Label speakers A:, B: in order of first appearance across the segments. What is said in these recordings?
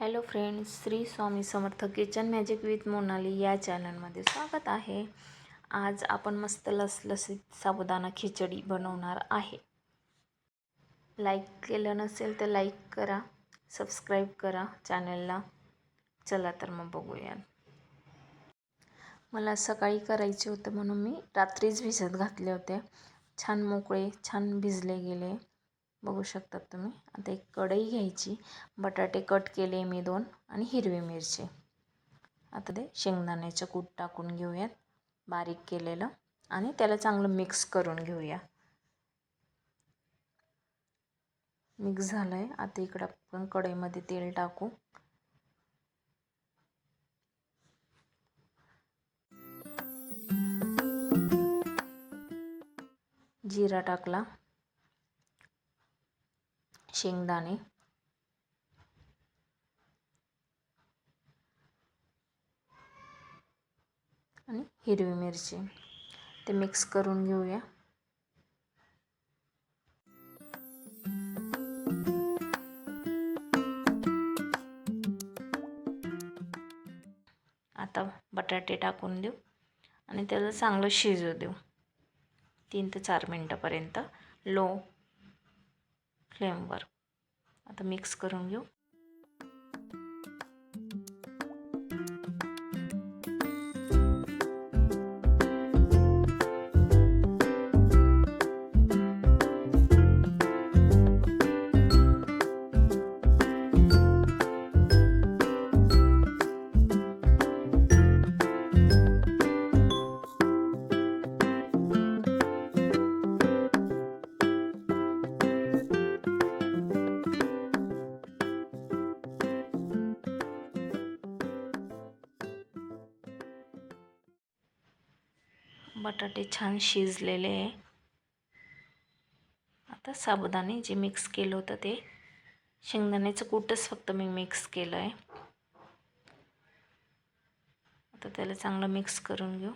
A: Hello friends, Shri Swami Samarth kitchen magic with Monali या चॅनलमध्ये स्वागत आहे। आज आपण मस्त लसलसीत साबुदाणा खिचडी बनवणार आहे। लाईक केलं नसेल तर लाईक करा, सबस्क्राईब करा चॅनलला। चला तर मग बघूया। मला सकाळी करायचे होते म्हणून मी रात्रीच भिजत घातले होते। छान मोकळे, छान भिजले गेले, बघू शकता तुम्ही। आता एक कढई घ्यायची, बटाटे कट केले मी 2 आणि हिरवी मिरची। आता ते शेंगदाण्याचं कूट टाकून घेऊयात बारीक केलेलं आणि त्याला चांगलं मिक्स करून घेऊया। मिक्स झालंय। आता इकडे आपण कढईमध्ये तेल टाकू। जीरा टाकला, शेंगदाणे आणि हिरवी मिरची ते मिक्स करून घेऊया। आता बटाटे टाकून देऊ आणि त्याला चांगलं शिजू देऊ 3 ते 4 मिनिटापर्यंत लो फ्लेमवर। आता मिक्स करून घेऊ। बटाटे छान शिजलेले आहे। आता साबुदाणे जे मिक्स केलं होतं ते शेंगदाण्याचं कूटच फक्त मी मिक्स केलं आहे। आता त्याला चांगलं मिक्स करून घेऊ।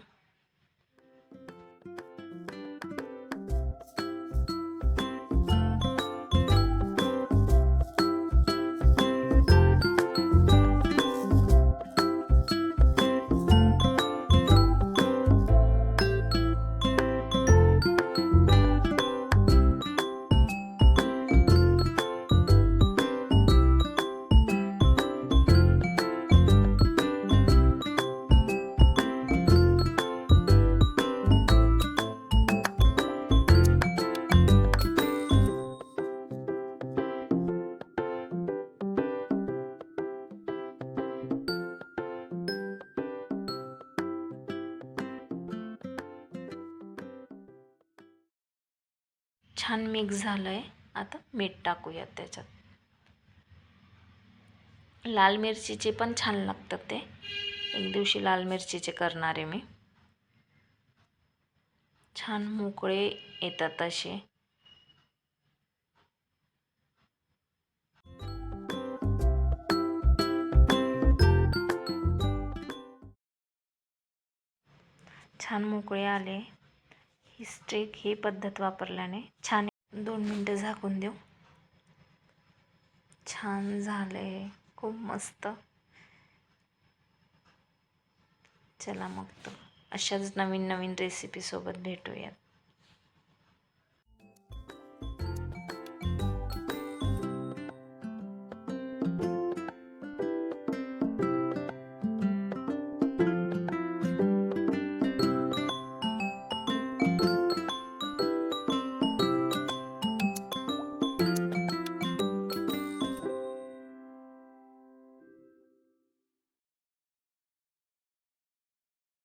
A: छान मिक्स झालंय। आता मीठ टाकूयात त्याच्यात। लाल मिरचीचे पण छान लागतात ते, एक दिवशी लाल मिरचीचे करणार आहे मी। छान मोकळे येतात असे। छान मोकळे आले। ही स्ट्रेक ही पद्धत वापरल्याने छान 2 मिनिटं झाकून देऊ। छान झाले, खूप मस्त। चला मग तर अशाच नवीन रेसिपी सोबत भेटूयात।